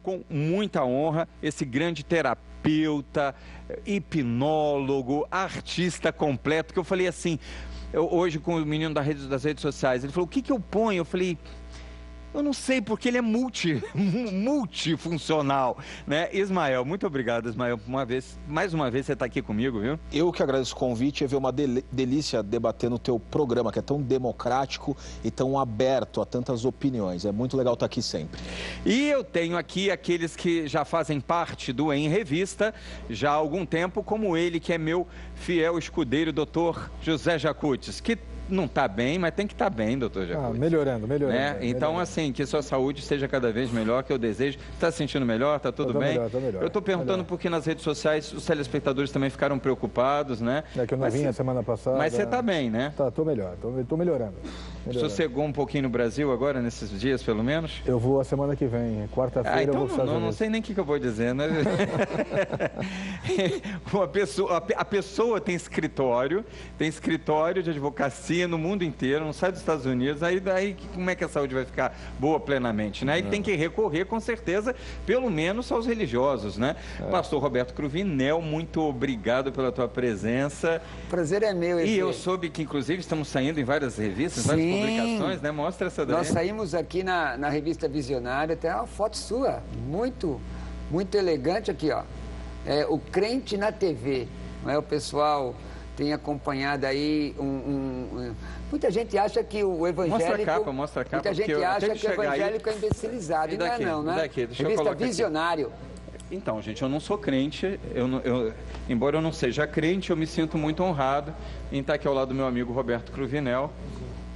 com muita honra esse grande terapeuta, hipnólogo, artista completo, que eu falei assim, hoje com o menino das redes sociais, ele falou, o que eu ponho? Eu falei... Eu não sei, porque ele é multifuncional, né? Ismael, muito obrigado, Ismael, mais uma vez você está aqui comigo, viu? Eu que agradeço o convite, é ver uma delícia debater no teu programa, que é tão democrático e tão aberto a tantas opiniões. É muito legal estar aqui sempre. E eu tenho aqui aqueles que já fazem parte do Em Revista, já há algum tempo, como ele, que é meu fiel escudeiro, doutor José Jacutes, que não está bem, mas tem que estar bem, doutor Jacutes. Melhorando. Né? Então, assim, que sua saúde esteja cada vez melhor, que eu desejo. Está se sentindo melhor? Está tudo bem? Tô melhor. Eu estou perguntando porque nas redes sociais os telespectadores também ficaram preocupados, né? É que eu não vim a semana passada. Mas você está bem, né? Tô melhor, tô melhorando. Sossegou um pouquinho no Brasil agora, nesses dias, pelo menos? Eu vou a semana que vem, quarta-feira então eu vou não sei nem o que eu vou dizer, né? A pessoa tem escritório de advocacia no mundo inteiro, não sai dos Estados Unidos, aí como é que a saúde vai ficar boa plenamente, né? E tem que recorrer, com certeza, pelo menos aos religiosos, né? Pastor Roberto Cruvinel, muito obrigado pela tua presença. O prazer é meu. E eu soube que, inclusive, estamos saindo em várias revistas, várias publicações, né? Mostra essa daí. Nós saímos aqui na revista Visionária, tem uma foto sua, muito elegante aqui, ó. É o Crente na TV, não é? O pessoal tem acompanhado aí muita gente acha que o evangélico... Mostra a capa. Muita gente acha que o evangélico é imbecilizado. E não é não, né? Revista Visionário. Então, gente, eu não sou crente, embora eu não seja crente, eu me sinto muito honrado em estar aqui ao lado do meu amigo Roberto Cruvinel.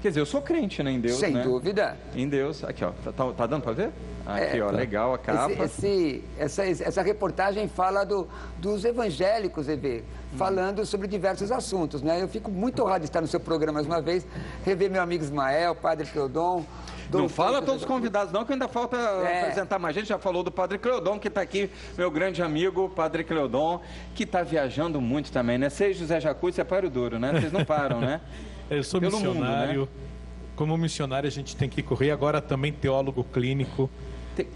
Quer dizer, eu sou crente, né, em Deus, Sem dúvida. Em Deus. Aqui, ó, tá dando para ver? Aqui, ó, legal a capa. Essa reportagem fala dos evangélicos, falando sobre diversos assuntos, né? Eu fico muito honrado de estar no seu programa mais uma vez, rever meu amigo Ismael, Padre Cleodon. Não fala todos os convidados não, que ainda falta apresentar mais gente. Já falou do Padre Cleodon, que está aqui, meu grande amigo, Padre Cleodon, que está viajando muito também, né? Você, José Jacutes, é páreo duro, né? Vocês não param, né? Eu sou missionário. Mundo, né? Como missionário, a gente tem que correr. Agora também teólogo clínico.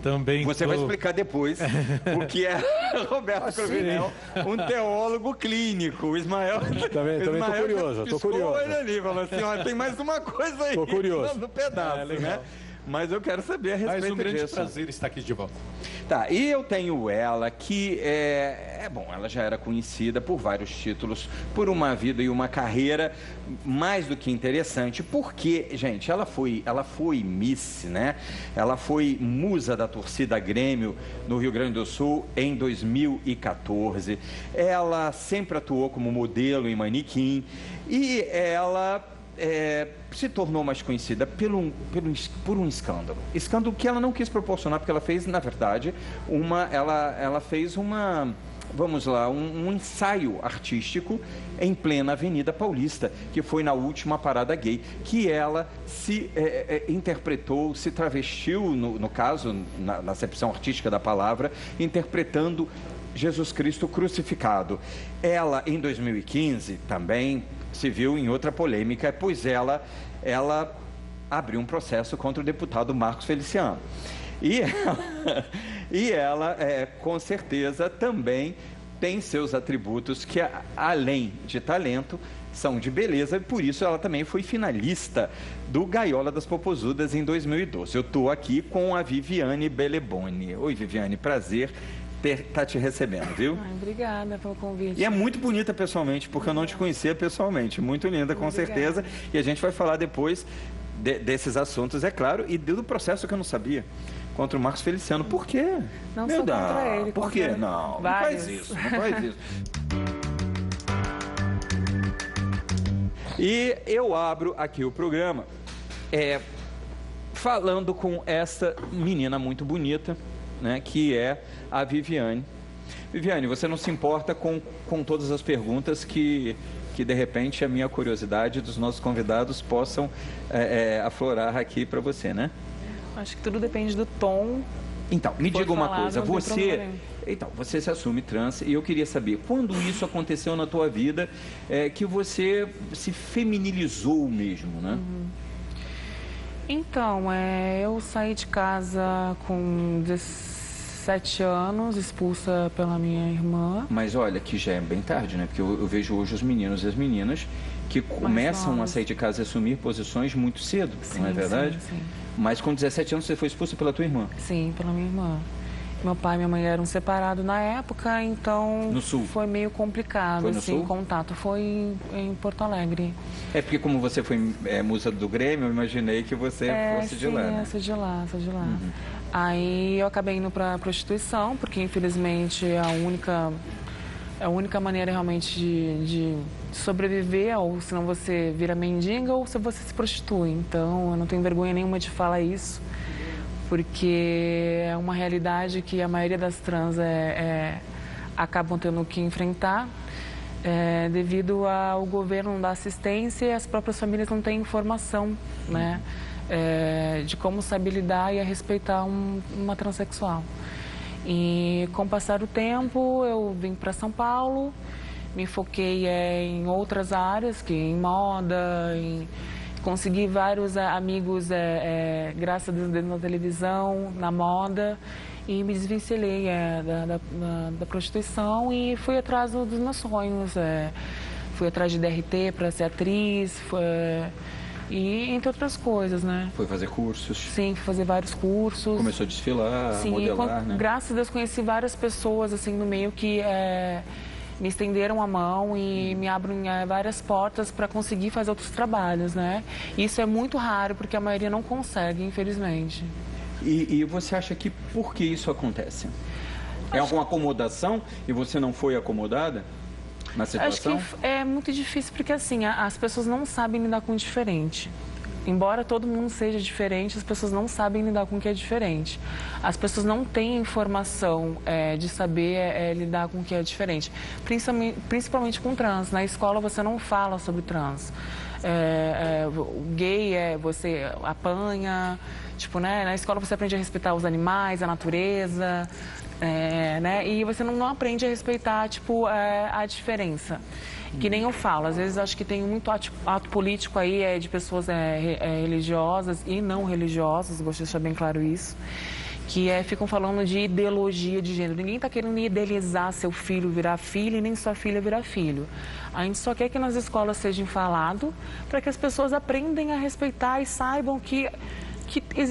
Também Você vai explicar depois o que é Roberto Cruvinel, um teólogo clínico. O Ismael também tô curioso. Ele ali, falou assim, ó, tem mais uma coisa aí. Tô curioso. No pedaço, né? Mas eu quero saber a respeito disso. Mas um grande prazer estar aqui de volta. Tá, e eu tenho ela que ela já era conhecida por vários títulos, por uma vida e uma carreira mais do que interessante, porque, gente, ela foi Miss, né? Ela foi musa da torcida Grêmio no Rio Grande do Sul em 2014. Ela sempre atuou como modelo e manequim e ela se tornou mais conhecida por um escândalo. Escândalo que ela não quis proporcionar, porque ela fez, na verdade, ela fez um ensaio artístico em plena Avenida Paulista, que foi na última parada gay, que ela se interpretou, se travestiu, no caso, na acepção artística da palavra, interpretando Jesus Cristo crucificado. Ela, em 2015, também se viu em outra polêmica, pois ela abriu um processo contra o deputado Marcos Feliciano. E ela com certeza, também tem seus atributos que, além de talento, são de beleza, e por isso ela também foi finalista do Gaiola das Popozudas em 2012. Eu estou aqui com a Viviane Beleboni. Oi, Viviane, prazer tá te recebendo, viu? Obrigada pelo convite. E é muito bonita pessoalmente, porque eu não te conhecia pessoalmente. Muito linda, com certeza. E a gente vai falar depois desses assuntos, é claro, e do processo que eu não sabia contra o Marcos Feliciano. Por quê? Não sou contra ele. Por quê? Não faz isso. E eu abro aqui o programa falando com essa menina muito bonita, né, que é a Viviane. Viviane, você não se importa com todas as perguntas que de repente a minha curiosidade dos nossos convidados possam aflorar aqui para você, né? Acho que tudo depende do tom. Então, me diga uma coisa, você se assume trans e eu queria saber, quando isso aconteceu na tua vida, que você se feminilizou mesmo, né? Então, eu saí de casa com 7 anos, expulsa pela minha irmã. Mas olha, que já é bem tarde, né? Porque eu vejo hoje os meninos e as meninas que começam a sair de casa e assumir posições muito cedo, não é verdade? Sim, sim. Mas com 17 anos você foi expulsa pela tua irmã? Sim, pela minha irmã. Meu pai e minha mãe eram separados na época, então no Sul. Foi meio complicado, foi no assim, Sul? o contato. Foi em Porto Alegre. É porque como você foi musa do Grêmio, eu imaginei que você fosse de lá, né? Sou de lá. Aí eu acabei indo para prostituição, porque infelizmente é a única maneira realmente de sobreviver, ou senão você vira mendiga ou se você se prostitui. Então eu não tenho vergonha nenhuma de falar isso, porque é uma realidade que a maioria das trans acabam tendo que enfrentar devido ao governo não dar assistência e as próprias famílias não têm informação, né, de como saber lidar e respeitar uma transexual. E com o passar do tempo eu vim para São Paulo, me foquei em outras áreas, que em moda, consegui vários amigos, graças a Deus, na televisão, na moda, e me desvencilhei da prostituição e fui atrás dos meus sonhos. Fui atrás de DRT para ser atriz, e entre outras coisas, né? Foi fazer cursos? Sim, fui fazer vários cursos. Começou a desfilar, sim, modelar, né? Graças a Deus conheci várias pessoas assim no meio que me estenderam a mão e me abrem várias portas para conseguir fazer outros trabalhos, né? Isso é muito raro, porque a maioria não consegue, infelizmente. E você acha que por que isso acontece? É alguma acomodação e você não foi acomodada na situação? Acho que é muito difícil, porque assim, as pessoas não sabem lidar com o diferente. Embora todo mundo seja diferente, as pessoas não sabem lidar com o que é diferente. As pessoas não têm informação de saber lidar com o que é diferente. Principalmente com trans. Na escola você não fala sobre trans. O gay você apanha, tipo, né? Na escola você aprende a respeitar os animais, a natureza, né? E você não aprende a respeitar, tipo, a diferença. Que nem eu falo, às vezes acho que tem muito ato político aí de pessoas religiosas e não religiosas, gosto de deixar bem claro isso, que ficam falando de ideologia de gênero. Ninguém está querendo idealizar seu filho virar filha e nem sua filha virar filho. A gente só quer que nas escolas seja falado para que as pessoas aprendam a respeitar e saibam que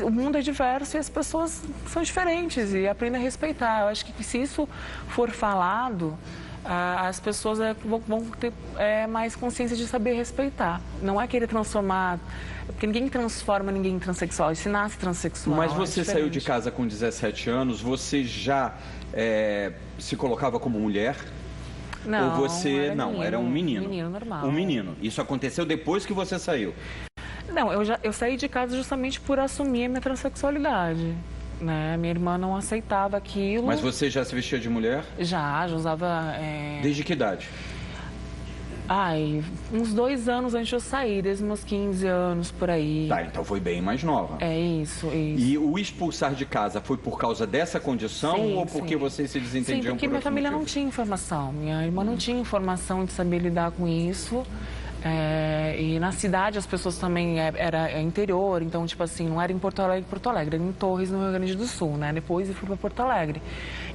o mundo é diverso e as pessoas são diferentes e aprendam a respeitar. Eu acho que se isso for falado, as pessoas vão ter mais consciência de saber respeitar. Não é querer transformar, porque ninguém transforma ninguém em transexual, se nasce transexual. Mas você saiu de casa com 17 anos, você já se colocava como mulher? Não, ou você era um menino? Menino normal. Um menino. Isso aconteceu depois que você saiu? Não, eu saí de casa justamente por assumir a minha transexualidade. Né? Minha irmã não aceitava aquilo. Mas você já se vestia de mulher? Já usava... Desde que idade? Uns 2 anos antes de eu sair, desde meus 15 anos, por aí. Tá, então foi bem mais nova. É isso. E o expulsar de casa foi por causa dessa condição, sim, ou porque vocês se desentendiam? Sim, porque minha família não tinha informação. Minha irmã não tinha informação de saber lidar com isso. E na cidade as pessoas também era interior, então tipo assim, não era em Porto Alegre, era em Torres, no Rio Grande do Sul, né? Depois eu fui para Porto Alegre.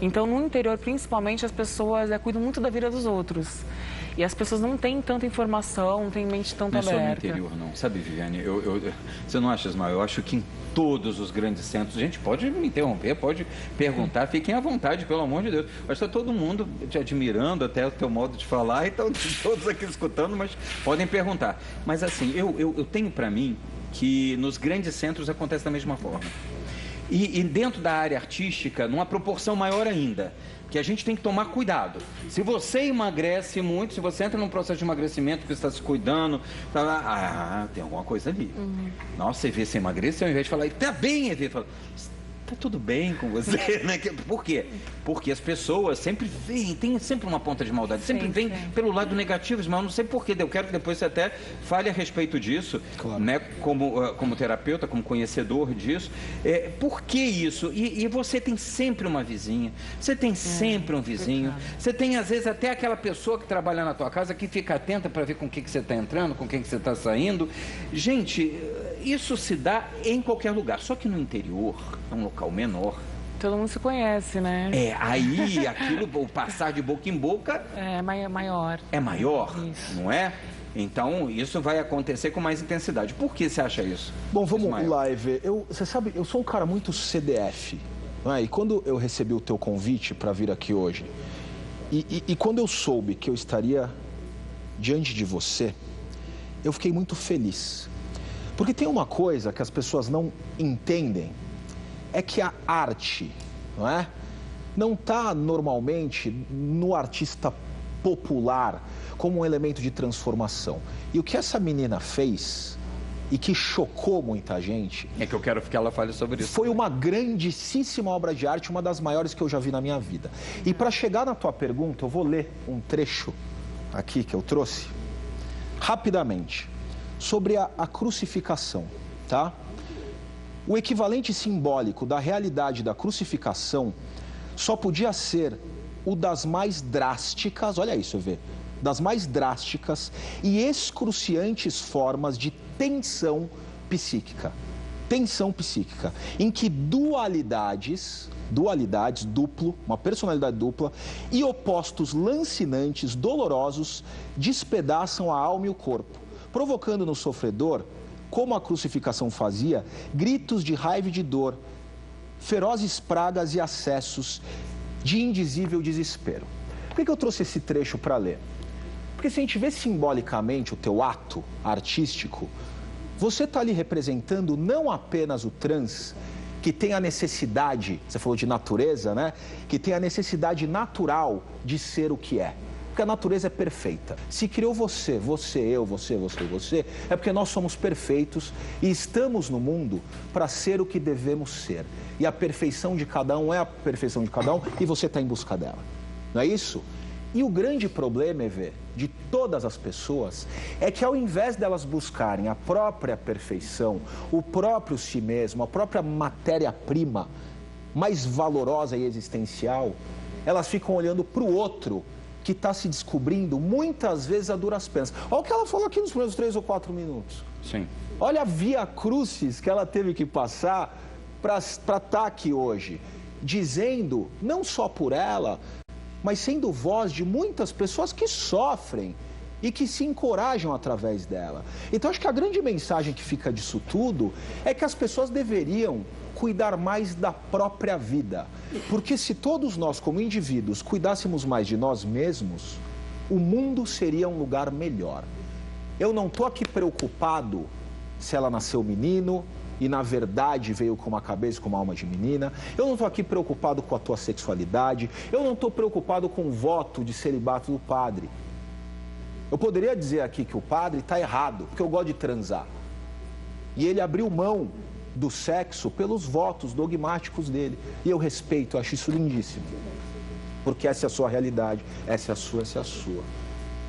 Então no interior, principalmente, as pessoas cuidam muito da vida dos outros. E as pessoas não têm tanta informação, não têm mente tanto aberta. Não é só no interior, não. Sabe, Viviane, você não acha, Ismael? Eu acho que em todos os grandes centros, gente, pode me interromper, pode perguntar, fiquem à vontade, pelo amor de Deus. Mas está todo mundo te admirando, até o teu modo de falar, e estão todos aqui escutando, mas podem perguntar. Mas assim, eu tenho para mim que nos grandes centros acontece da mesma forma. E dentro da área artística, numa proporção maior ainda, que a gente tem que tomar cuidado. Se você emagrece muito, se você entra num processo de emagrecimento, que você está se cuidando, tem alguma coisa ali. Nossa, você vê, você emagrece, ao invés de falar, tá bem, Evê, fala, tá tudo bem com você, né? Por quê? Porque as pessoas sempre veem, tem sempre uma ponta de maldade, sempre vem pelo lado negativo, mas eu não sei porquê, eu quero que depois você até fale a respeito disso, claro, né? Como terapeuta, como conhecedor disso. Por que isso? E você tem sempre uma vizinha, você tem sempre um vizinho, você tem às vezes até aquela pessoa que trabalha na tua casa que fica atenta para ver com que você está entrando, com quem que você está saindo. Gente, isso se dá em qualquer lugar, só que no interior, é um local menor, Todo mundo se conhece, né? Aí aquilo, o passar de boca em boca... É maior. É maior, isso. Não é? Então, isso vai acontecer com mais intensidade. Por que você acha isso? Bom, vamos lá, Eve. Você sabe, eu sou um cara muito CDF, não é? E quando eu recebi o teu convite para vir aqui hoje, e quando eu soube que eu estaria diante de você, eu fiquei muito feliz. Porque tem uma coisa que as pessoas não entendem, é que a arte, não é? Não está normalmente no artista popular como um elemento de transformação. E o que essa menina fez, e que chocou muita gente... É que eu quero que ela fale sobre isso. Foi uma grandíssima obra de arte, uma das maiores que eu já vi na minha vida. E para chegar na tua pergunta, eu vou ler um trecho aqui que eu trouxe, rapidamente, sobre a crucificação, tá? O equivalente simbólico da realidade da crucificação só podia ser o das mais drásticas, olha isso, vê, das mais drásticas e excruciantes formas de tensão psíquica, em que dualidades, duplo, uma personalidade dupla, e opostos lancinantes, dolorosos, despedaçam a alma e o corpo, provocando no sofredor, como a crucificação fazia, gritos de raiva e de dor, ferozes pragas e acessos de indizível desespero. Por que eu trouxe esse trecho para ler? Porque se a gente vê simbolicamente o teu ato artístico, você está ali representando não apenas o trans, que tem a necessidade, você falou de natureza, né? Que tem a necessidade natural de ser o que é. Porque a natureza é perfeita. Se criou você, eu, você, é porque nós somos perfeitos e estamos no mundo para ser o que devemos ser. E a perfeição de cada um é a perfeição de cada um e você está em busca dela. Não é isso? E o grande problema, Evê, de todas as pessoas, é que ao invés delas buscarem a própria perfeição, o próprio si mesmo, a própria matéria-prima mais valorosa e existencial, elas ficam olhando para o outro que está se descobrindo muitas vezes a duras penas. Olha o que ela falou aqui nos primeiros 3 ou 4 minutos. Sim. Olha a via crucis que ela teve que passar para estar aqui hoje, dizendo, não só por ela, mas sendo voz de muitas pessoas que sofrem e que se encorajam através dela. Então, acho que a grande mensagem que fica disso tudo é que as pessoas deveriam cuidar mais da própria vida. Porque se todos nós, como indivíduos, cuidássemos mais de nós mesmos, o mundo seria um lugar melhor. Eu não estou aqui preocupado se ela nasceu menino e, na verdade, veio com uma cabeça e com uma alma de menina. Eu não estou aqui preocupado com a tua sexualidade. Eu não estou preocupado com o voto de celibato do padre. Eu poderia dizer aqui que o padre está errado, porque eu gosto de transar. E ele abriu mão do sexo pelos votos dogmáticos dele. E eu respeito, eu acho isso lindíssimo. Porque essa é a sua realidade, essa é a sua, essa é a sua.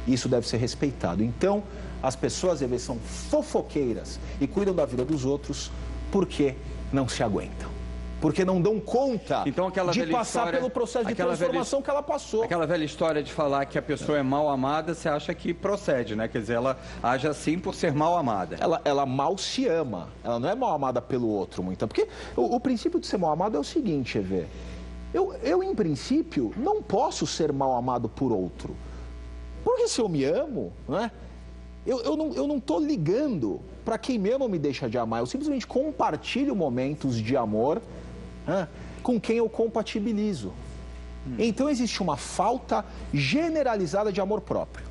Isso deve ser respeitado. Então, as pessoas, às vezes, são fofoqueiras e cuidam da vida dos outros porque não se aguentam. Porque não dão conta de passar pelo processo de transformação que ela passou. Aquela velha história de falar que a pessoa é mal amada, você acha que procede, né? Quer dizer, ela age assim por ser mal amada. Ela mal se ama. Ela não é mal amada pelo outro, muito. Porque o princípio de ser mal amado é o seguinte, Evê. Eu, em princípio, não posso ser mal amado por outro. Porque se eu me amo, né? Eu não estou ligando para quem me ama ou me deixa de amar. Eu simplesmente compartilho momentos de amor com quem eu compatibilizo. Então existe uma falta generalizada de amor próprio.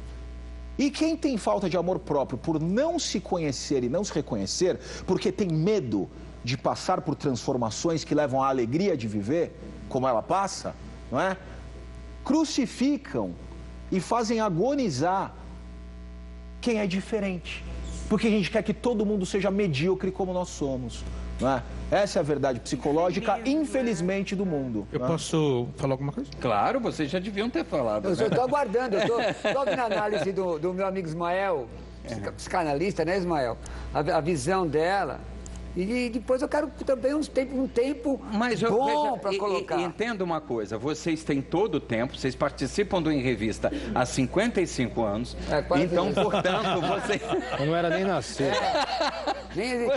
E quem tem falta de amor próprio por não se conhecer e não se reconhecer, porque tem medo de passar por transformações que levam à alegria de viver, como ela passa, não é? Crucificam e fazem agonizar quem é diferente. Porque a gente quer que todo mundo seja medíocre como nós somos. Não é? Essa é a verdade psicológica, infelizmente, do mundo. Eu posso falar alguma coisa? Claro, vocês já deviam ter falado. Eu estou aguardando, eu estou ouvindo a análise do meu amigo Ismael, psicanalista, né, Ismael? A visão dela. E depois eu quero também um tempo bom para colocar. Entenda uma coisa, vocês têm todo o tempo, vocês participam do Em Revista há 55 anos, então, portanto, vocês... Eu não era nem nascer.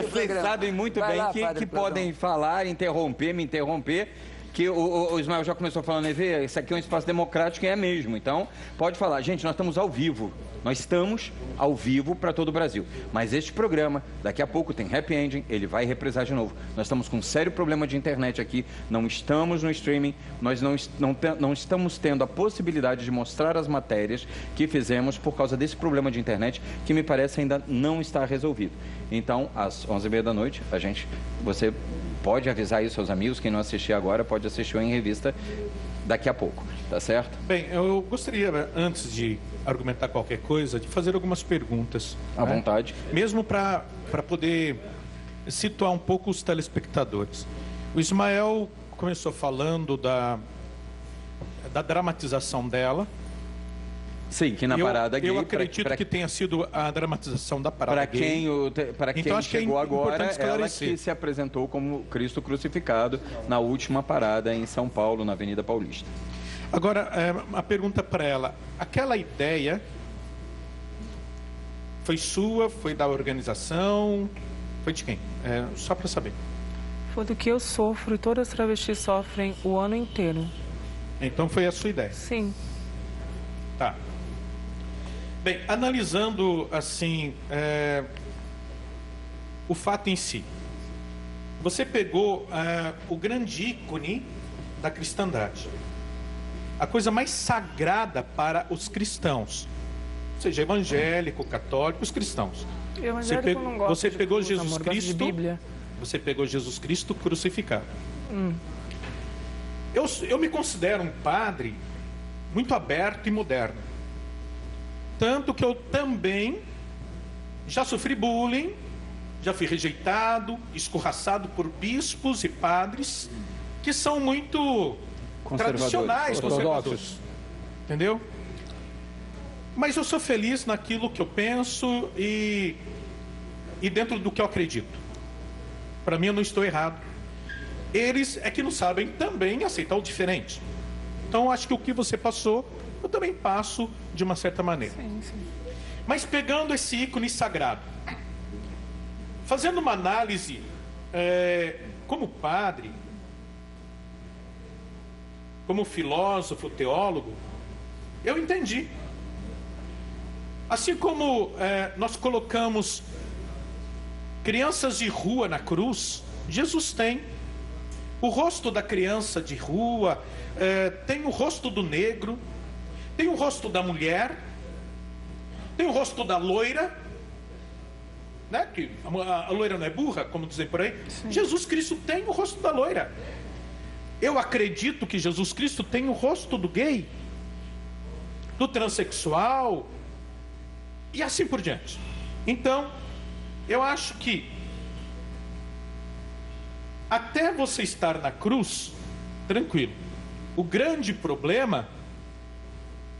Vocês sabem muito bem que podem falar, me interromper, que o Ismael já começou falando, Evê, esse aqui é um espaço democrático e é mesmo. Então, pode falar. Gente, nós estamos ao vivo. Nós estamos ao vivo para todo o Brasil. Mas este programa, daqui a pouco tem Happy Ending, ele vai reprisar de novo. Nós estamos com um sério problema de internet aqui, não estamos no streaming, nós não estamos tendo a possibilidade de mostrar as matérias que fizemos por causa desse problema de internet, que me parece ainda não está resolvido. Então, às 11h30 da noite, você pode avisar aí os seus amigos, quem não assistir agora pode assistir em revista daqui a pouco, tá certo? Bem, eu gostaria, antes de argumentar qualquer coisa, de fazer algumas perguntas. À vontade. Mesmo para poder situar um pouco os telespectadores. O Ismael começou falando da dramatização dela. Sim, que na parada gay... Eu acredito que tenha sido a dramatização da parada gay. Para quem então, chegou agora, ela que se apresentou como Cristo crucificado na última parada em São Paulo, na Avenida Paulista. Agora, a pergunta para ela. Aquela ideia foi sua, foi da organização, foi de quem? Só para saber. Foi do que eu sofro e todas as travestis sofrem o ano inteiro. Então foi a sua ideia? Sim. Tá. Bem, analisando assim o fato em si, você pegou o grande ícone da cristandade, a coisa mais sagrada para os cristãos, ou seja, evangélico, católico, os cristãos. Você pegou Jesus Cristo, você pegou Jesus Cristo crucificado. Eu me considero um padre muito aberto e moderno. Tanto que eu também já sofri bullying, já fui rejeitado, escorraçado por bispos e padres que são muito tradicionais, conservadores. Entendeu? Mas eu sou feliz naquilo que eu penso e dentro do que eu acredito. Para mim, eu não estou errado. Eles é que não sabem também aceitar o diferente. Então, acho que o que você passou, eu também passo de uma certa maneira. Sim, sim. Mas pegando esse ícone sagrado, fazendo uma análise como padre, como filósofo, teólogo, eu entendi. Assim como nós colocamos crianças de rua na cruz, Jesus tem o rosto da criança de rua, tem o rosto do negro, tem o rosto da mulher, tem o rosto da loira, né? Que a loira não é burra, como dizem por aí. Sim. Jesus Cristo tem o rosto da loira. Eu acredito que Jesus Cristo tem o rosto do gay, do transexual e assim por diante. Então, eu acho que até você estar na cruz, tranquilo. O grande problema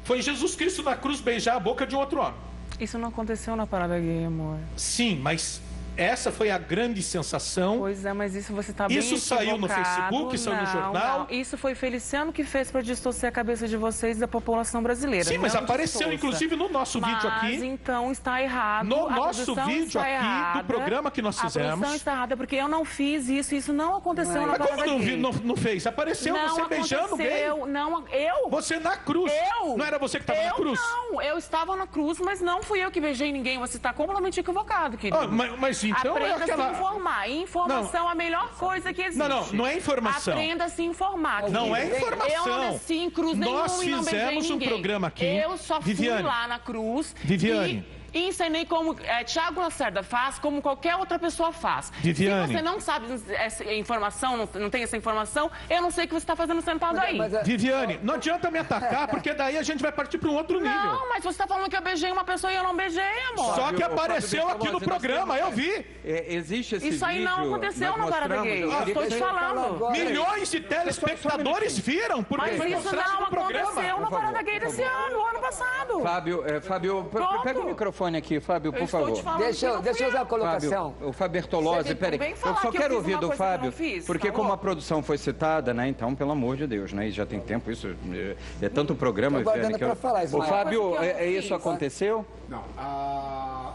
foi Jesus Cristo na cruz beijar a boca de um outro homem. Isso não aconteceu na parada gay, amor. Sim, mas essa foi a grande sensação. Pois é, mas isso você está bem Isso saiu no Facebook, saiu no jornal. Não. Isso foi Feliciano que fez para distorcer a cabeça de vocês e da população brasileira. Sim, mas apareceu inclusive no nosso vídeo aqui. Mas então está errado. No nosso vídeo aqui errada, do programa que nós fizemos. A produção está errada porque eu não fiz isso não aconteceu na parada gay. Mas como não fez? Apareceu não você beijando gay. Não, eu? Você na cruz. Não era você que estava na cruz? Não, eu estava na cruz, mas não fui eu que beijei ninguém. Você está completamente equivocado, querido. Mas então aprenda é aquela... a se informar. Informação é a melhor coisa que existe. Não é informação. Aprenda a se informar. Querido. Não é informação. Eu não desci em cruz nenhuma e não beijei ninguém. Nós fizemos um programa aqui. Eu só fui lá na cruz. Viviane. E ensinei como Tiago Lacerda faz, como qualquer outra pessoa faz. Viviane. Se você não sabe essa informação, não tem essa informação, eu não sei o que você está fazendo sentado aí. Viviane, não adianta me atacar, porque daí a gente vai partir para um outro nível. Não, mas você está falando que eu beijei uma pessoa e eu não beijei, amor. Só que apareceu aqui no programa, eu vi. Existe esse Isso aí não aconteceu na parada gay. Eu estou te falando. Milhões de telespectadores viram, porque foi mostrado no programa. Mas isso não aconteceu na parada gay desse ano passado. Fábio, pega o microfone aqui, Fábio, por favor. Deixa eu usar a colocação. Fábio, o Fábio Bertolozzi, peraí. Eu só quero ouvir do Fábio, porque como a produção foi citada, né? Então, pelo amor de Deus, né? E já tem tempo, isso é tanto programa. O Fábio, isso aconteceu? Não.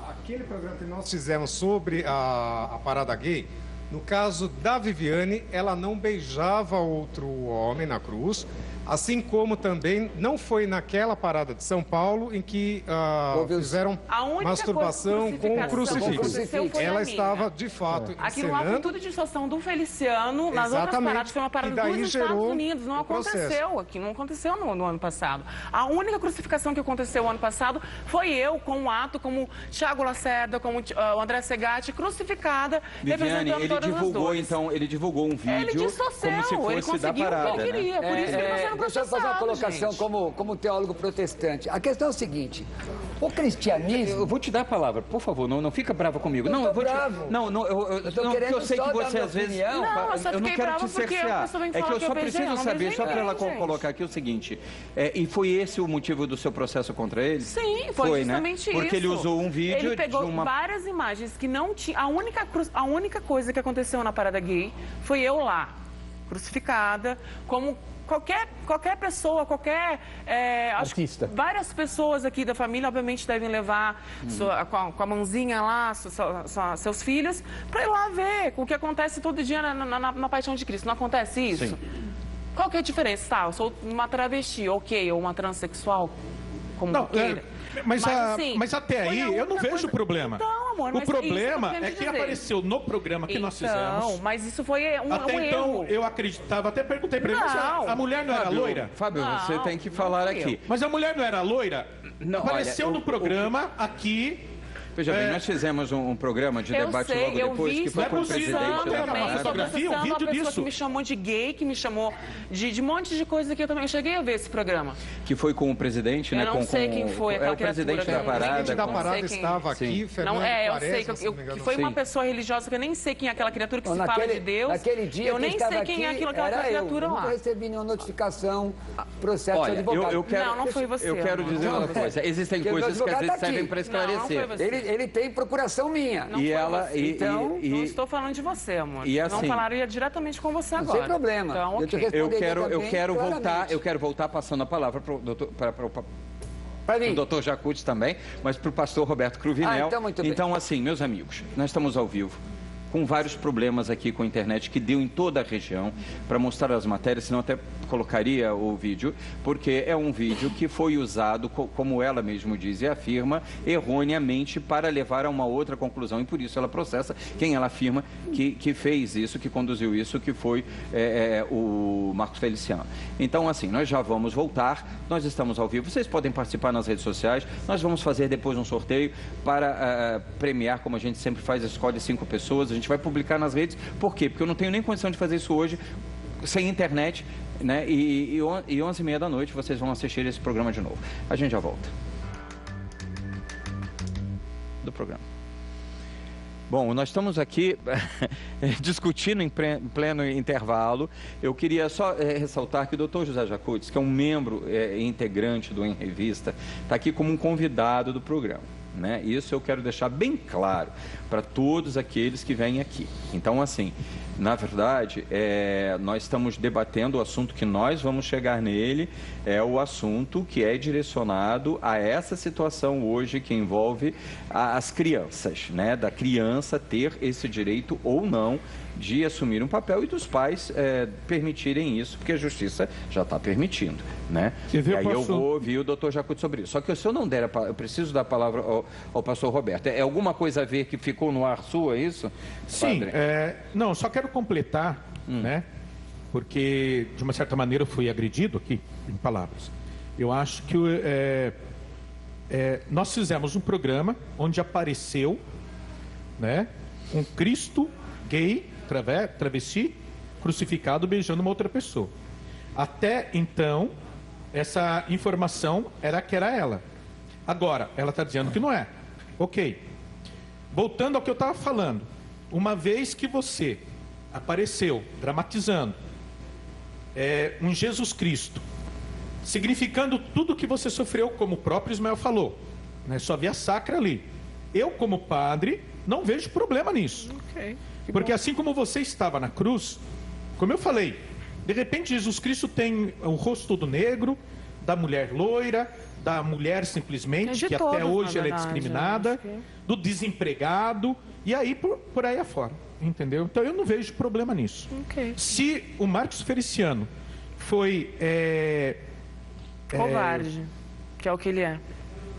Aquele programa que nós fizemos sobre a parada gay, No caso da Viviane, ela não beijava outro homem na cruz, assim como também não foi naquela parada de São Paulo em que fizeram masturbação com o crucifixo. Ela estava, de fato, aquilo lá foi tudo distorção do Feliciano. Nas outras paradas foi uma parada dos Estados Unidos. Não aconteceu aqui, não aconteceu no ano passado. A única crucificação que aconteceu no ano passado foi eu, com o ato, como Thiago Lacerda, como o André Segatti, crucificada, representando todas as dores. Então, ele divulgou um vídeo ele como se fosse da parada. Ele queria, por isso que ele está sendo Deixa eu fazer uma colocação como teólogo protestante. A questão é o seguinte, o cristianismo... Eu vou te dar a palavra, por favor, não fica brava comigo. Não, eu vou bravo. Eu tô querendo eu sei que você às vezes... eu não quero te cercear. É que eu só preciso saber, só para ela colocar aqui o seguinte, e foi esse o motivo do seu processo contra ele? Sim, foi justamente isso. Porque ele usou um vídeo... Ele pegou várias imagens que não tinha... A única coisa que aconteceu na parada gay foi eu lá, crucificada, como... Qualquer pessoa, artista. Várias pessoas aqui da família, obviamente, devem levar com a mãozinha lá, seus filhos, para ir lá ver o que acontece todo dia na Paixão de Cristo. Não acontece isso? Sim. Qual que é a diferença? Tá, eu sou uma travesti, ok, ou uma transexual, como queira. Mas até aí eu não vejo problema. Então, amor, o problema é que apareceu no programa que nós fizemos. Mas isso foi um até então erro. eu acreditava, até perguntei pra ele, mas a mulher não era loira? Fábio, você tem que falar aqui. Mas a mulher não era loira? Não, apareceu no programa aqui. Veja bem, nós fizemos um programa de debate logo depois, que foi com o presidente da Câmara. Fotografia, um vídeo disso. Que me chamou de gay, que me chamou de um monte de coisa que eu também cheguei a ver esse programa. Que foi com o presidente, né? Eu não sei quem foi aquela o presidente da parada. O presidente da parada estava aqui, Fernando eu sei, que foi uma pessoa religiosa que eu nem sei quem é aquela criatura que se fala de Deus. Naquele dia eu nem sei quem é aquela criatura lá. Eu não recebi nenhuma notificação, processo de advogado. Não foi você. Eu quero dizer uma coisa. Existem coisas que às vezes servem para esclarecer. Ele tem procuração minha. Então, não estou falando de você, amor. Não falaria diretamente com você agora. Sem problema. Então, eu quero voltar passando a palavra para o doutor, o doutor Jacuzzi também, mas para o pastor Roberto Cruvinel. Então, muito bem. Então, assim, meus amigos, nós estamos ao vivo, com vários problemas aqui com a internet que deu em toda a região, para mostrar as matérias, senão até colocaria o vídeo, porque é um vídeo que foi usado, como ela mesmo diz e afirma, erroneamente para levar a uma outra conclusão, e por isso ela processa quem ela afirma que fez isso, que conduziu isso, que foi o Marcos Feliciano. Então, assim, nós já vamos voltar, nós estamos ao vivo, vocês podem participar nas redes sociais, nós vamos fazer depois um sorteio para premiar, como a gente sempre faz, escolhe 5 pessoas, a gente vai publicar nas redes. Por quê? Porque eu não tenho nem condição de fazer isso hoje, sem internet, né? E 11h30 da noite vocês vão assistir esse programa de novo. A gente já volta. Do programa. Bom, nós estamos aqui discutindo em pleno intervalo. Eu queria só ressaltar que o doutor José Jacuzzi, que é um membro integrante do Em Revista, está aqui como um convidado do programa. Né? Isso eu quero deixar bem claro para todos aqueles que vêm aqui. Então, assim, na verdade, nós estamos debatendo o assunto que nós vamos chegar nele, é o assunto que é direcionado a essa situação hoje que envolve as crianças, né? Da criança ter esse direito ou não de assumir um papel e dos pais permitirem isso, porque a justiça já está permitindo, né? E aí eu vou ouvir o doutor Jacuzzi sobre isso. Só que se eu não der eu preciso dar a palavra ao pastor Roberto. É alguma coisa a ver que ficou no ar sua, é isso? Sim, não, só quero completar, né? Porque, de uma certa maneira, eu fui agredido aqui, em palavras. Eu acho que nós fizemos um programa onde apareceu, né, um Cristo gay, travesti, crucificado, beijando uma outra pessoa. Até então, essa informação era que era ela. Agora, ela está dizendo que não é. Ok. Voltando ao que eu estava falando. Uma vez que você apareceu dramatizando um Jesus Cristo, significando tudo que você sofreu, como o próprio Ismael falou, né? Só via sacra ali. Eu, como padre, não vejo problema nisso. Ok. Porque assim como você estava na cruz, como eu falei, de repente Jesus Cristo tem o rosto todo negro, da mulher loira, da mulher simplesmente, que até hoje ela é discriminada, do desempregado, e aí por aí afora, entendeu? Então eu não vejo problema nisso. Se o Marcos Feliciano foi... covarde, que é o que ele é.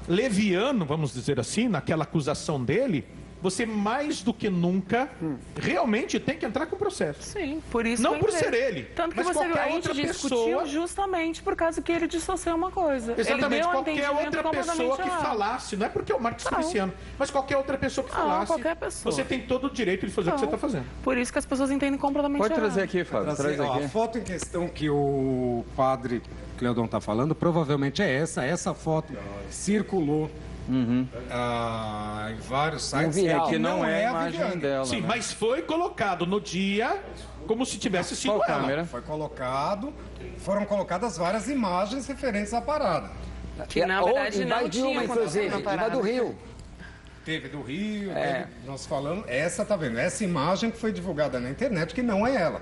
Leviano, vamos dizer assim, naquela acusação dele, você mais do que nunca realmente tem que entrar com o processo. Sim, por isso. Não por ser ele, tanto que mas você qualquer a gente outra discutiu pessoa... justamente por causa que ele dissociou uma coisa. Exatamente, ele deu qualquer outra pessoa que falasse, não é porque é o Marcos Feliciano, mas qualquer outra pessoa que falasse, qualquer pessoa. Você tem todo o direito de fazer o que você está fazendo. Por isso que as pessoas entendem completamente errado. Pode trazer aqui, Fábio. Traz aqui. A foto em questão que o padre Cleudon está falando, provavelmente é essa. Essa foto circulou em vários sites. Que não é a imagem dela. Sim, né? mas foi colocado no dia como se tivesse sido ela. Câmera? Foi colocado, foram colocadas várias imagens referentes à parada. Que na verdade não tinha uma, inclusive, uma do Rio. Teve do Rio, teve, nós falamos, essa tá vendo, essa imagem que foi divulgada na internet, que não é ela.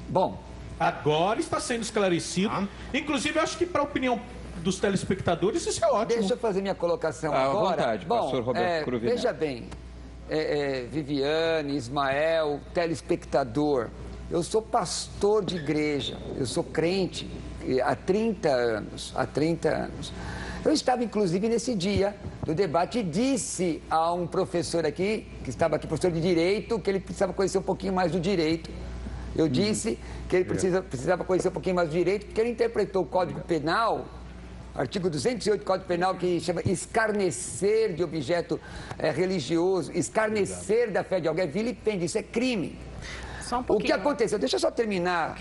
Bom, agora está sendo esclarecido. Inclusive, eu acho que para a opinião dos telespectadores, isso é ótimo. Deixa eu fazer minha colocação agora. À vontade, pastor Roberto Cruvinel. Veja bem, Viviane, Ismael, telespectador, eu sou pastor de igreja, eu sou crente há 30 anos. Eu estava, inclusive, nesse dia do debate e disse a um professor aqui, que estava aqui, professor de Direito, que ele precisava conhecer um pouquinho mais do direito. Eu disse que ele precisava conhecer um pouquinho mais do direito, porque ele interpretou o Código Penal, artigo 208 do Código Penal, que chama escarnecer de objeto religioso, escarnecer da fé de alguém, é vilipêndio, isso é crime. Só um pouquinho. O que aconteceu? Deixa eu só terminar,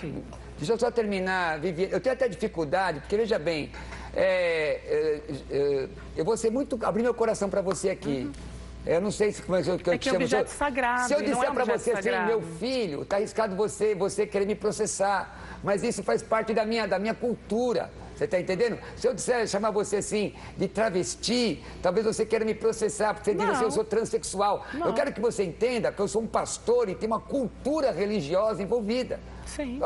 Viviane. Eu tenho até dificuldade, porque veja bem, eu vou ser muito, abrir meu coração para você aqui. Eu não sei se como é que eu te chamo. Objeto sagrado. Se eu disser para você assim, sagrado. meu filho, está arriscado você querer me processar, mas isso faz parte da minha cultura. Você está entendendo? Se eu disser, chamar você assim de travesti, talvez você queira me processar, porque você diz assim, eu sou transexual. Não. Eu quero que você entenda que eu sou um pastor e tem uma cultura religiosa envolvida. Sim.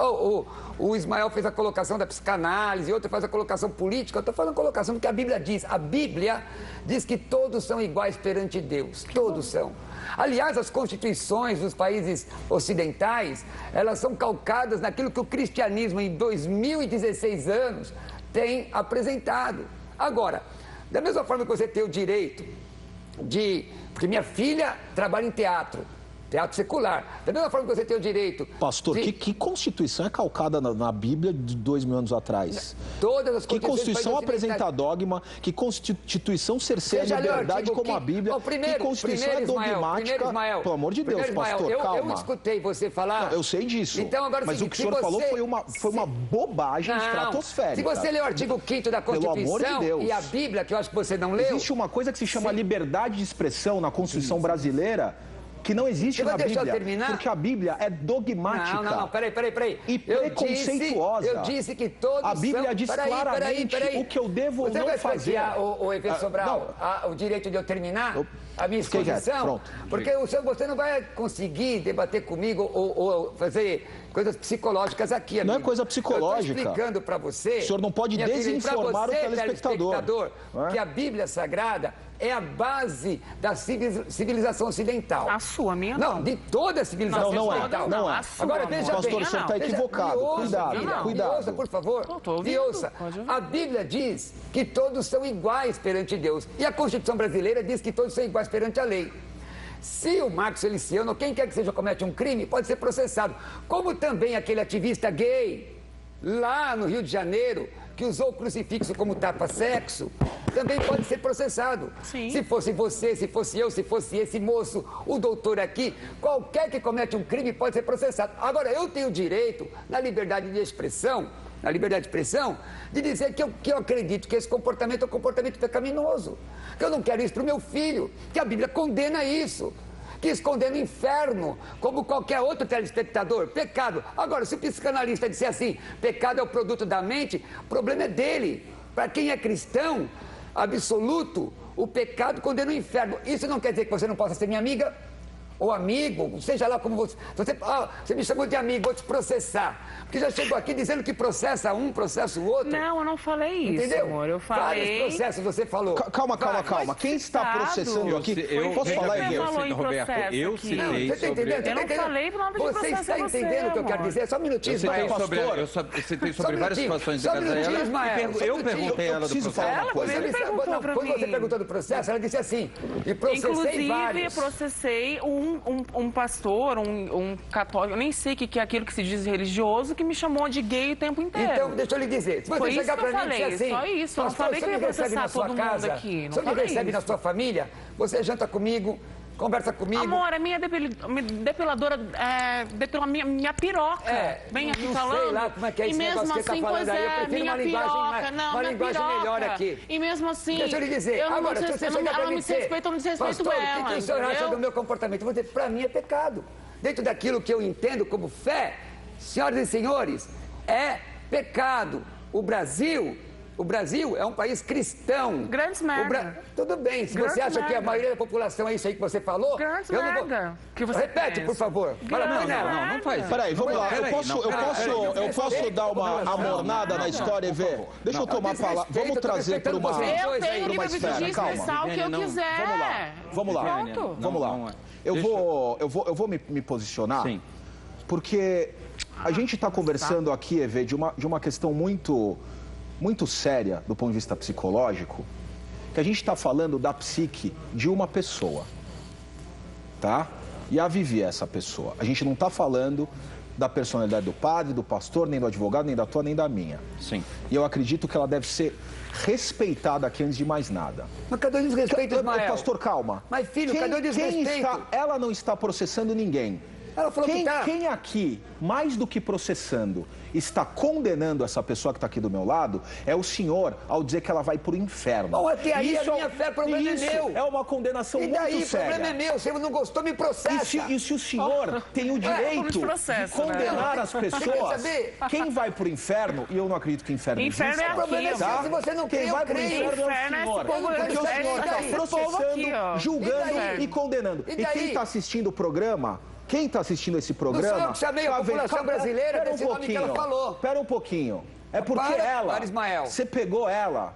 O Ismael fez a colocação da psicanálise, outro faz a colocação política. Eu estou falando colocação do que a Bíblia diz. A Bíblia diz que todos são iguais perante Deus. Todos são. Aliás, as constituições dos países ocidentais, elas são calcadas naquilo que o cristianismo, em 2016 anos, tem apresentado. Agora, da mesma forma que você tem o direito de... Porque minha filha trabalha em teatro secular. Da mesma forma que você tem o direito... Pastor, que Constituição é calcada na Bíblia de 2000 anos atrás? Todas as Que Constituição apresenta dogma? Que Constituição cerceia a liberdade como a Bíblia? Que Constituição é dogmática? Pelo amor de Deus, pastor, calma. Eu escutei você falar... Não, eu sei disso. Então, agora, mas o que o senhor falou foi uma bobagem estratosférica. Se você ler o artigo 5º da Constituição pelo amor de Deus, e a Bíblia, que eu acho que você não leu... Existe uma coisa que se chama liberdade de expressão na Constituição brasileira... que não existe na Bíblia, porque a Bíblia é dogmática. Não, peraí. E preconceituosa. Eu disse que todos a Bíblia diz claramente o que eu devo você não vai fazer. O Efeso Sobral, o direito de eu terminar a minha exposição? Porque você não vai conseguir debater comigo ou fazer coisas psicológicas aqui. Não é coisa psicológica. Eu estou explicando para você... O senhor não pode desinformar o telespectador. Que a Bíblia Sagrada é a base da civilização ocidental. A sua, a minha não. Não, de toda a civilização ocidental. Não é. Agora, veja bem. Pastor, o senhor está equivocado. Cuidado. Me ouça, por favor. Me ouça. A Bíblia diz que todos são iguais perante Deus. E a Constituição brasileira diz que todos são iguais perante a lei. Se o Marcos Feliciano, ou quem quer que seja, comete um crime, pode ser processado. Como também aquele ativista gay, lá no Rio de Janeiro, que usou o crucifixo como tapa-sexo, também pode ser processado. Sim. Se fosse você, se fosse eu, se fosse esse moço, o doutor aqui, qualquer que comete um crime pode ser processado. Agora, eu tenho o direito, na liberdade de expressão, de dizer que eu acredito que esse comportamento é um comportamento pecaminoso, que eu não quero isso para o meu filho, que a Bíblia condena isso, que esconder no inferno, como qualquer outro telespectador, pecado. Agora, se o psicanalista disser assim, pecado é o produto da mente, o problema é dele. Para quem é cristão absoluto, o pecado condena o inferno. Isso não quer dizer que você não possa ser minha amiga? ou amigo, seja lá como você... Você me chamou de amigo, vou te processar. Porque já chegou aqui dizendo que processa um, processa o outro. Não, eu não falei isso, entendeu? amor. Eu falei... Vários processos você falou. Calma. Quem está processando aqui... Posso falar, Roberto, eu citei sobre... Você está entendendo? Eu não falei nada de processo. Você está entendendo o que eu quero dizer? Só um minutinho, Ismael. Eu citei sobre várias situações da casa dela. Eu perguntei a ela do processo. Quando você perguntou do processo, ela disse assim, e processei vários. Inclusive, processei um pastor, um católico, eu nem sei o que é aquilo que se diz religioso, que me chamou de gay o tempo inteiro. Então, deixa eu lhe dizer, se você chegar pra mim e dizer assim... Só isso, eu não falei que eu ia processar todo mundo aqui. Se você me recebe na sua família, você janta comigo, conversa comigo. Amor, a minha depiladora depila minha piroca. Vem aqui falando. Sei lá como é que é esse negócio que você tá falando aí. Eu prefiro uma linguagem melhor aqui. E mesmo assim, deixa eu lhe dizer, agora, se você chegar pra mim e dizer, eu não desrespeito ela. O que o senhor acha do meu comportamento? Eu vou dizer, pra mim é pecado. Dentro daquilo que eu entendo como fé, senhoras e senhores, é pecado. O Brasil é um país cristão. Grandes merda. Tudo bem, se você acha que a maioria da população é isso aí que você falou... Grandes merda. Repete, por favor. Não faz. Peraí, vamos lá. Eu posso dar uma amornada na história e ver? Deixa eu tomar a palavra. Vamos trazer para uma esfera. Eu tenho livre de expressar o que eu quiser. Vamos lá. Eu vou me posicionar. Sim. Porque a gente está conversando aqui, Evê, de uma questão muito séria do ponto de vista psicológico, que a gente está falando da psique de uma pessoa, tá? E a Vivi é essa pessoa. A gente não está falando da personalidade do padre, do pastor, nem do advogado, nem da tua, nem da minha. Sim. E eu acredito que ela deve ser respeitada aqui antes de mais nada. Mas cadê o desrespeito, Ismael? Pastor, calma. Mas, filho, cadê o desrespeito? Ela não está processando ninguém. Ela falou que tá. Quem aqui, mais do que processando, está condenando essa pessoa que está aqui do meu lado, é o senhor, ao dizer que ela vai para o inferno. Bom, até aí a minha fé, o problema é meu. É uma condenação muito séria. E daí, o problema é meu. Se eu não gostou, me processa. E se o senhor tem o direito de condenar as pessoas, quem vai para o inferno, e eu não acredito que inferno existe. Inferno é aqui, tá? Se você não crê, quem vai para o inferno é o senhor. Porque o senhor está processando, julgando e condenando. E quem está assistindo o programa... Quem está assistindo esse programa... Não sou eu que chamei a população brasileira desse nome que ela falou. Espera um pouquinho. É porque você pegou ela...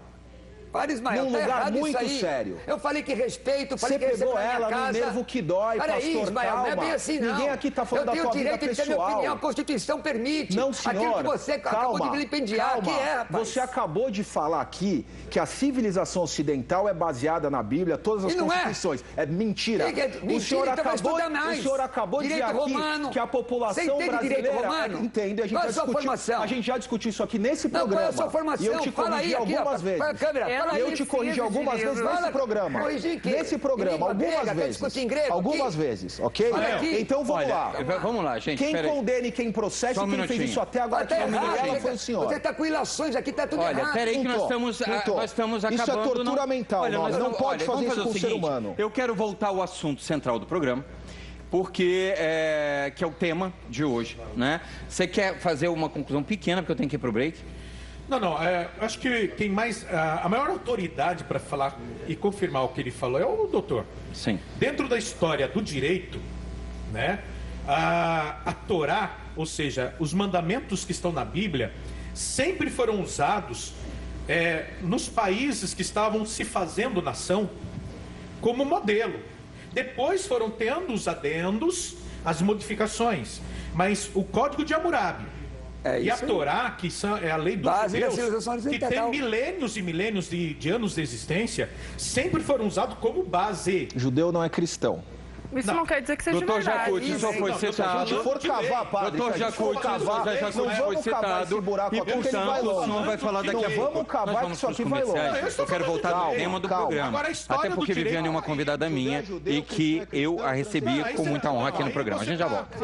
Para, Ismael, num lugar muito sério. Eu falei que respeito, falei que pegou ela no nervo que dói, pastor, Ismael, calma. Não é bem assim, não. Ninguém aqui está falando da tua vida pessoal. Eu tenho o direito de ter minha opinião, a Constituição permite. Não, senhor. Aquilo que você acabou de vilipendiar, calma. Que é, rapaz. Você acabou de falar aqui que a civilização ocidental é baseada na Bíblia, todas as constituições. É mentira. O senhor acabou de dizer aqui que a população brasileira... Entende? A gente já discutiu isso aqui nesse programa. Qual é a sua formação? E eu te corrigi algumas vezes. Eu te corrigi algumas vezes nesse programa. Nesse programa, algumas vezes, ok? Então vamos lá. Vamos lá, gente. Quem condena e quem processa e quem fez isso até agora, ela foi o senhor. Você está com ilações aqui, está tudo errado. Olha, peraí que nós estamos acabando... Isso é tortura mental, não pode fazer isso com o ser humano. Eu quero voltar ao assunto central do programa, porque que é o tema de hoje, né? Você quer fazer uma conclusão pequena, porque eu tenho que ir pro break? Não, acho que tem mais... A maior autoridade para falar e confirmar o que ele falou é o doutor. Sim. Dentro da história do direito, né, a Torá, ou seja, os mandamentos que estão na Bíblia, sempre foram usados nos países que estavam se fazendo nação como modelo. Depois foram tendo os adendos, as modificações. Mas o Código de Hammurabi e a Torá, que é a lei dos judeus, que tem milênios e milênios de anos de existência, sempre foram usados como base. Judeu não é cristão. Isso não quer dizer que seja Doutor verdade. Jacuzzi só foi citado. Se a gente for cavar, padre, Doutor Jacuzzi foi citado. E, portanto, o senhor vai falar daqui a pouco. Vamos cavar que isso aqui vai longe. Eu quero voltar no tema do programa. Até porque Viviane é uma convidada minha e que eu a recebi com muita honra aqui no programa. A gente já volta.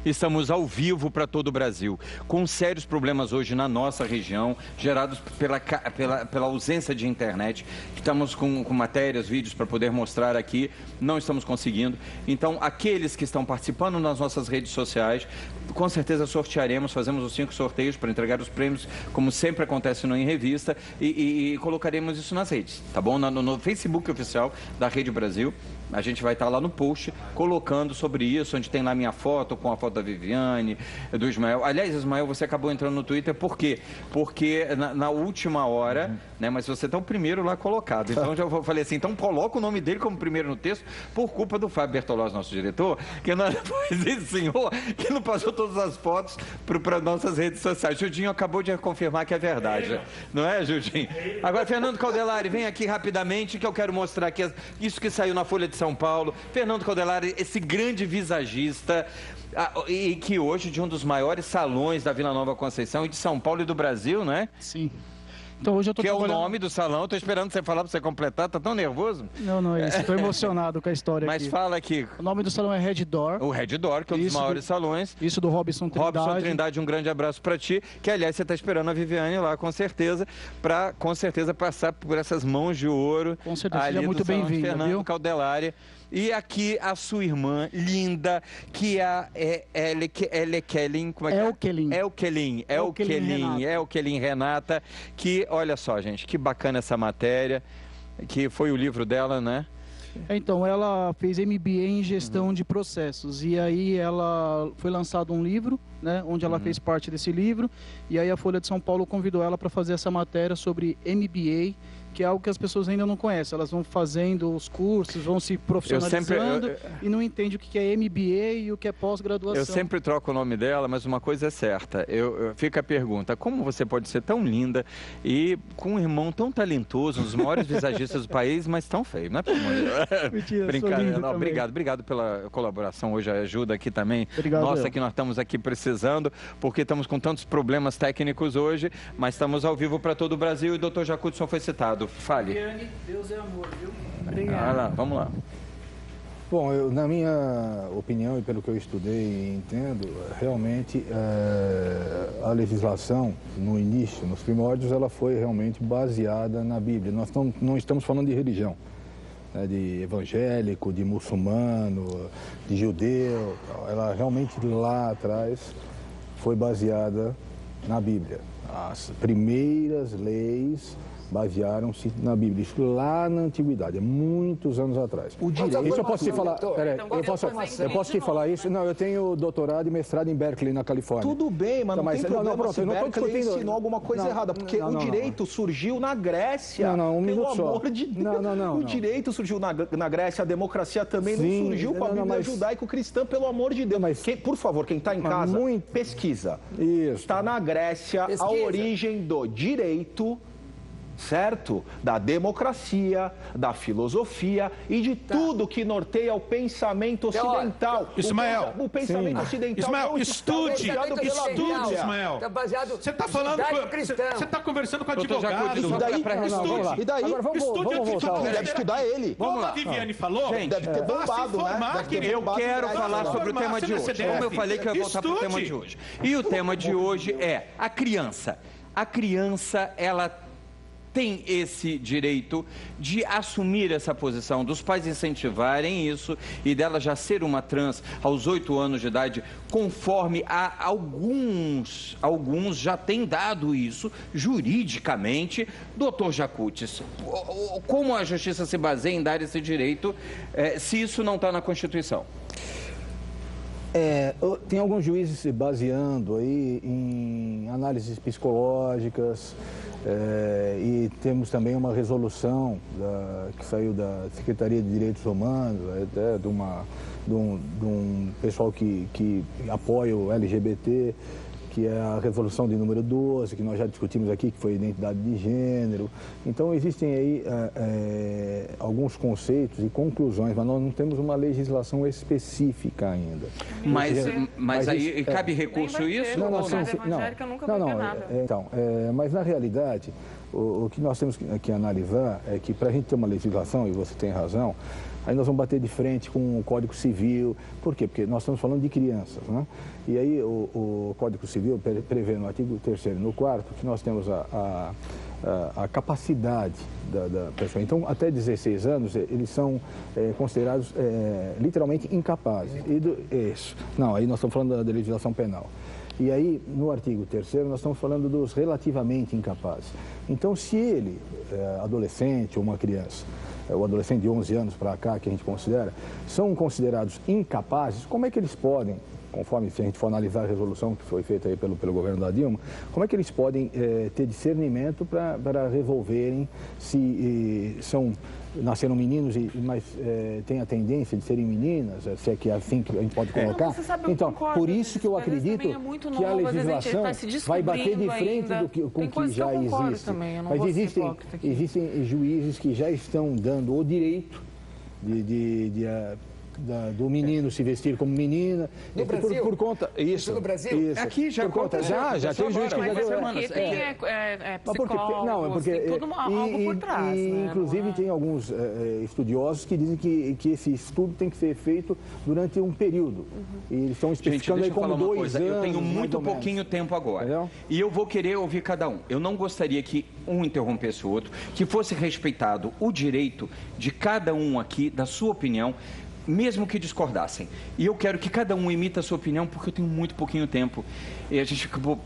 Estamos ao vivo para todo o Brasil, com sérios problemas hoje na nossa região, gerados pela ausência de internet. Estamos com matérias, vídeos para poder mostrar aqui, não estamos conseguindo. Então, aqueles que estão participando nas nossas redes sociais, com certeza sortearemos, fazemos os 5 sorteios para entregar os prêmios, como sempre acontece no Em Revista, e colocaremos isso nas redes, tá bom? No Facebook oficial da Rede Brasil. A gente vai estar lá no post colocando sobre isso, onde tem lá minha foto, com a foto da Viviane, do Ismael. Aliás, Ismael, você acabou entrando no Twitter, por quê? Porque na última hora, né, mas você está o primeiro lá colocado. Então, já falei assim, então coloca o nome dele como primeiro no texto, por culpa do Fábio Bertolozzi, nosso diretor, que não foi esse senhor que não passou todas as fotos para nossas redes sociais. Judinho acabou de confirmar que é verdade. Não é, Judinho? Agora, Fernando Caldelari, vem aqui rapidamente, que eu quero mostrar aqui isso que saiu na Folha de São Paulo. Fernando Caldelari, esse grande visagista, e que hoje de um dos maiores salões da Vila Nova Conceição e de São Paulo e do Brasil, né? Sim. Então hoje eu tô trabalhando... é o nome do salão, tô esperando você falar para você completar, tá tão nervoso? Não é isso, estou emocionado com a história aqui. Mas fala aqui. O nome do salão é Red Door. O Red Door, que é um dos maiores salões. Isso do Robson Trindade. Robson Trindade, um grande abraço para ti, que aliás você tá esperando a Viviane lá, com certeza, para com certeza passar por essas mãos de ouro. Com certeza, seja muito bem-vindo, Fernando Caldelari. E aqui a sua irmã linda, que é Elkelin, como é que é? Elkelin Renata, que, olha só, gente, que bacana essa matéria, que foi o livro dela, né? Então, ela fez MBA em gestão de processos, e aí ela foi lançado um livro, né, onde ela fez parte desse livro, e aí a Folha de São Paulo convidou ela para fazer essa matéria sobre MBA, que é algo que as pessoas ainda não conhecem. Elas vão fazendo os cursos, vão se profissionalizando e não entendem o que é MBA e o que é pós-graduação. Eu sempre troco o nome dela, mas uma coisa é certa. Fica a pergunta, como você pode ser tão linda e com um irmão tão talentoso, um dos maiores visagistas do país, mas tão feio, não é? Mentira, brincadeira. Não, obrigado pela colaboração hoje, a ajuda aqui também. Nossa, que nós estamos aqui precisando, porque estamos com tantos problemas técnicos hoje, mas estamos ao vivo para todo o Brasil e o Dr. Jacudson foi citado. Fale. Deus é amor, viu? Obrigado. Vamos lá. Bom, na minha opinião e pelo que eu estudei e entendo, realmente a legislação, no início, nos primórdios, ela foi realmente baseada na Bíblia. Nós não estamos falando de religião, né, de evangélico, de muçulmano, de judeu. Ela realmente lá atrás foi baseada na Bíblia. As primeiras leis basearam-se na Bíblia, isso lá na antiguidade, muitos anos atrás. O direito... Isso eu posso te falar, peraí, eu posso te falar isso? Não, eu tenho doutorado e mestrado em Berkeley, na Califórnia. Tudo bem, mas não tem problema se Berkeley ensinou alguma coisa errada, porque o direito surgiu na Grécia, pelo amor de Deus. O direito surgiu na Grécia, a democracia também não surgiu com a Bíblia judaico-cristã, pelo amor de Deus. Por favor, quem está em casa, pesquisa. Está na Grécia a origem do direito, certo? Da democracia, da filosofia e de tudo que norteia o pensamento ocidental. Ismael, o pensamento ocidental. Ismael, estude, Ismael. Você está falando, você está conversando com advogado. E daí? Agora vamos voltar. Deve estudar ele. Como a Viviane falou, deve ter bombado, né? Eu quero falar sobre o tema de hoje. Como eu falei que eu ia voltar para o tema de hoje. E o tema de hoje é a criança. A criança, ela tem esse direito de assumir essa posição, dos pais incentivarem isso e dela já ser uma trans aos 8 anos de idade, conforme alguns já têm dado isso juridicamente. Doutor Jacudson, como a justiça se baseia em dar esse direito se isso não está na Constituição? Tem alguns juízes se baseando aí em análises psicológicas, e temos também uma resolução que saiu da Secretaria de Direitos Humanos, até de um pessoal que apoia o LGBT, que é a resolução de número 12, que nós já discutimos aqui, que foi a identidade de gênero. Então, existem aí alguns conceitos e conclusões, mas nós não temos uma legislação específica ainda. Mas aí cabe recurso isso? Não, mas na realidade, o que nós temos que analisar é que para a gente ter uma legislação, e você tem razão, aí nós vamos bater de frente com o Código Civil. Por quê? Porque nós estamos falando de crianças, né? E aí o Código Civil prevê no artigo 3º e no 4º que nós temos a capacidade da pessoa. Então, até 16 anos, eles são considerados literalmente incapazes. Isso. Não, aí nós estamos falando da legislação penal. E aí, no artigo 3º, nós estamos falando dos relativamente incapazes. Então, se ele, adolescente ou uma criança, o adolescente de 11 anos para cá, que a gente considera, são considerados incapazes, como é que eles podem, conforme se a gente for analisar a resolução que foi feita aí pelo governo da Dilma, como é que eles podem ter discernimento para resolverem se nasceram meninos, mas têm a tendência de serem meninas, se é que é assim que a gente pode colocar? Não, sabe, então, concordo, por isso que eu acredito que a legislação vai bater de frente com o que já existe. Também, mas existem juízes que já estão dando o direito do menino se vestir como menina. No Brasil? Por conta... Isso. No Brasil? Isso. Aqui já aconteceu. Já tem juiz que já deu... Psicólogo, tem tudo algo por trás. Inclusive, tem alguns estudiosos que dizem que esse estudo tem que ser feito durante um período. E eles estão especificando aí como 2 anos. Eu tenho muito pouquinho tempo agora. Entendeu? E eu vou querer ouvir cada um. Eu não gostaria que um interrompesse o outro, que fosse respeitado o direito de cada um aqui, da sua opinião, mesmo que discordassem. E eu quero que cada um imita a sua opinião, porque eu tenho muito pouquinho tempo. E a gente acabou,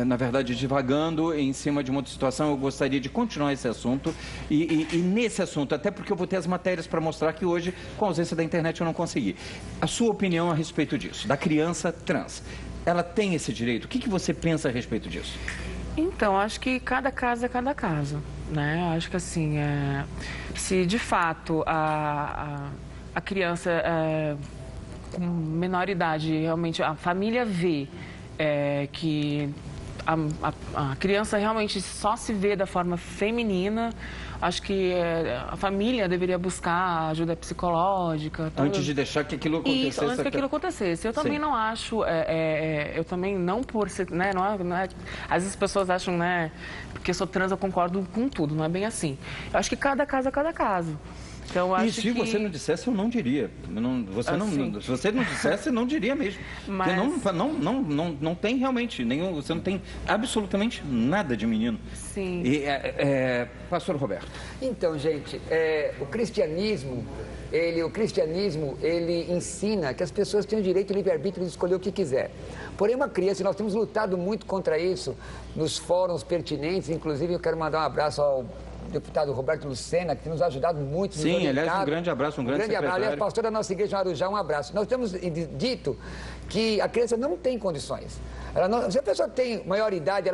na verdade, divagando em cima de uma outra situação. Eu gostaria de continuar esse assunto. E nesse assunto, até porque eu vou ter as matérias para mostrar que hoje, com a ausência da internet, eu não consegui. A sua opinião a respeito disso, da criança trans. Ela tem esse direito? O que você pensa a respeito disso? Então, acho que cada caso é cada caso, né? Acho que, assim, se de fato a criança com menor idade, realmente a família vê que a criança realmente só se vê da forma feminina, acho que a família deveria buscar ajuda psicológica. Antes de deixar que aquilo acontecesse. Isso, antes que aquilo acontecesse. Eu também não acho, eu também não por ser, né, não é, às vezes as pessoas acham, né, porque eu sou trans eu concordo com tudo, não é bem assim. Eu acho que cada caso é cada caso. Então, acho e se você não dissesse, eu não diria. Se você não dissesse, eu não diria mesmo. Mas... Porque não tem realmente nenhum. Você não tem absolutamente nada de menino. Sim. E, Pastor Roberto. Então, gente, o cristianismo ele ensina que as pessoas têm o direito e livre-arbítrio de escolher o que quiser. Porém, uma criança, e nós temos lutado muito contra isso nos fóruns pertinentes, inclusive eu quero mandar um abraço ao deputado Roberto Lucena, que tem nos ajudado muito. Sim, aliás, um grande abraço, um grande secretário. Aliás, pastor da nossa igreja Arujá, um abraço. Nós temos dito que a criança não tem condições. Se a pessoa tem maioridade,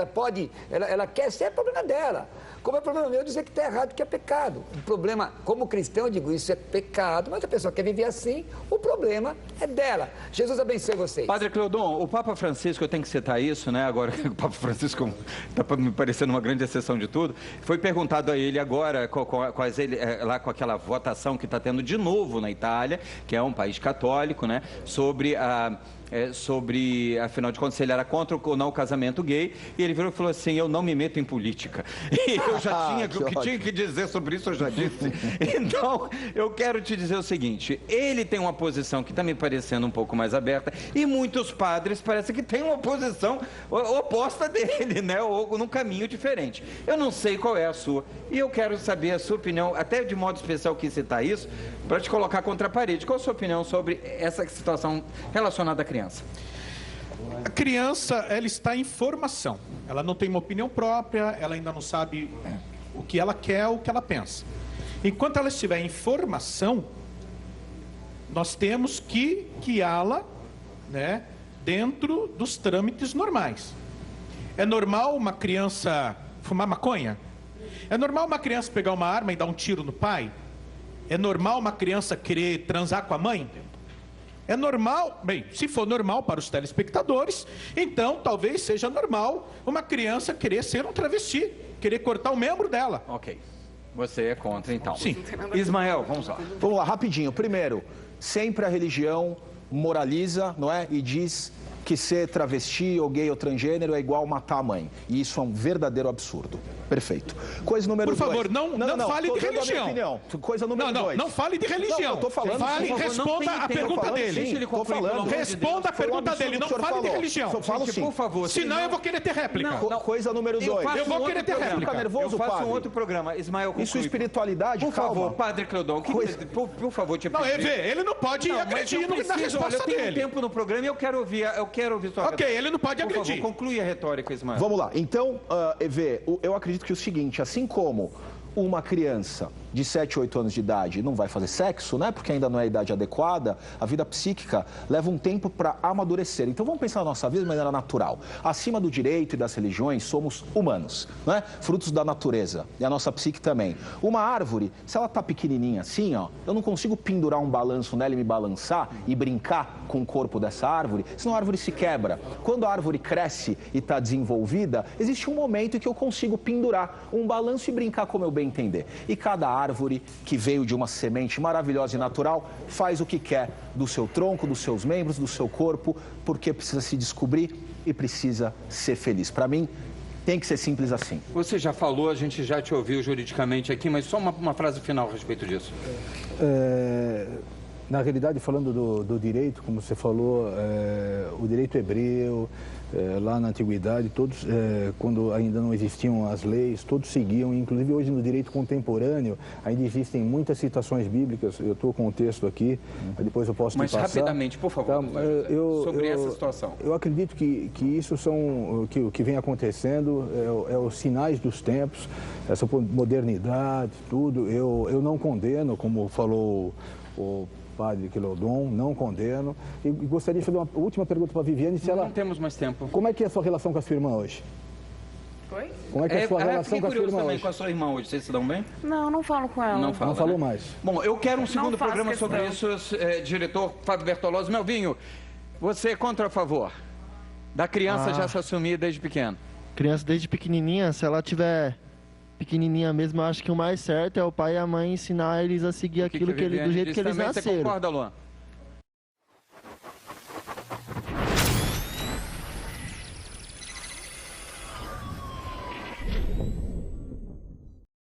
ela quer ser, é problema dela. Como é problema meu dizer que está errado, que é pecado. O problema, como cristão, eu digo, isso é pecado, mas a pessoa quer viver assim, o problema é dela. Jesus abençoe vocês. Padre Cleudon, o Papa Francisco, eu tenho que citar isso, né? Agora, o Papa Francisco está me parecendo uma grande exceção de tudo. Foi perguntado a ele agora, lá com aquela votação que está tendo de novo na Itália, que é um país católico, né? Sobre, afinal de contas, se ele era contra ou não o casamento gay, e ele virou e falou assim, eu não me meto em política. E eu já tinha, o que tinha que dizer sobre isso, eu já disse. Então, eu quero te dizer o seguinte, ele tem uma posição que está me parecendo um pouco mais aberta, e muitos padres parece que têm uma posição oposta dele, né? Ou num caminho diferente. Eu não sei qual é a sua, e eu quero saber a sua opinião, até de modo especial quis citar isso, para te colocar contra a parede. Qual a sua opinião sobre essa situação relacionada à criança? A criança, ela está em formação. Ela não tem uma opinião própria, ela ainda não sabe o que ela quer, o que ela pensa. Enquanto ela estiver em formação, nós temos que guiá-la, né, dentro dos trâmites normais. É normal uma criança fumar maconha? É normal uma criança pegar uma arma e dar um tiro no pai? É normal uma criança querer transar com a mãe? É normal, bem, se for normal para os telespectadores, então talvez seja normal uma criança querer ser um travesti, querer cortar o membro dela. Ok. Você é contra, então. Sim. Ismael, vamos lá. Vamos lá, rapidinho. Primeiro, sempre a religião moraliza, não é? E diz que ser travesti ou gay ou transgênero é igual matar a mãe. E isso é um verdadeiro absurdo. Perfeito. Coisa número 2. Por favor, não fale de religião. Coisa número 2. Não fale de religião. Eu tô falando. Responda a pergunta dele. Responda a pergunta dele. Não fale de religião. Eu falo sim. Por favor. Senão eu vou querer ter réplica. Coisa número 2. Eu vou querer ter réplica. Fica nervoso, eu faço padre? um outro programa. Ismael, conclui. Isso é espiritualidade, por favor, Padre Cleudon, por favor, te Não, ele não pode agredir na resposta dele. Eu tenho tempo no programa e eu quero ouvir sua Ok, ele não pode agredir. Conclui a retórica, Ismael. Vamos lá. Então, Evê, eu acredito que é o seguinte, assim como uma criança de 7, 8 anos de idade não vai fazer sexo, né? Porque ainda não é a idade adequada, a vida psíquica leva um tempo para amadurecer. Então vamos pensar na nossa vida de maneira natural. Acima do direito e das religiões, somos humanos, né? Frutos da natureza. E a nossa psique também. Uma árvore, se ela tá pequenininha assim, ó, eu não consigo pendurar um balanço nela e me balançar e brincar com o corpo dessa árvore, senão a árvore se quebra. Quando a árvore cresce e está desenvolvida, existe um momento em que eu consigo pendurar um balanço e brincar como eu bem entender. E cada árvore que veio de uma semente maravilhosa e natural faz o que quer do seu tronco, dos seus membros, do seu corpo, porque precisa se descobrir e precisa ser feliz. Para mim, tem que ser simples assim. Você já falou, a gente já te ouviu juridicamente aqui, mas só uma frase final a respeito disso. Na realidade, falando do direito, como você falou, o direito hebreu, lá na antiguidade, todos, quando ainda não existiam as leis, todos seguiam, inclusive hoje no direito contemporâneo, ainda existem muitas citações bíblicas, eu estou com o texto aqui, depois eu posso te passar. Mas rapidamente, por favor, sobre essa situação. Eu acredito que isso são, o que vem acontecendo, é os sinais dos tempos, essa modernidade, tudo, eu não condeno, como falou o Padre Cleudon, não condeno. E gostaria de fazer uma última pergunta para a Viviane. Não temos mais tempo. Como é que é a sua relação com a sua irmã hoje? Oi? Como é que é a sua relação com a sua irmã também hoje? com a sua irmã hoje. Vocês se dão bem? Não falo com ela. Não falou mais. Bom, eu quero um segundo programa questão. sobre isso. Diretor Fábio Bertolozzi. Melvinho, você é contra ou a favor da criança já se assumir desde pequeno? Criança desde pequenininha, se ela tiver pequenininha mesmo, eu acho que o mais certo é o pai e a mãe ensinar eles a seguir aquilo do jeito que eles nasceram. Você concorda, Luan?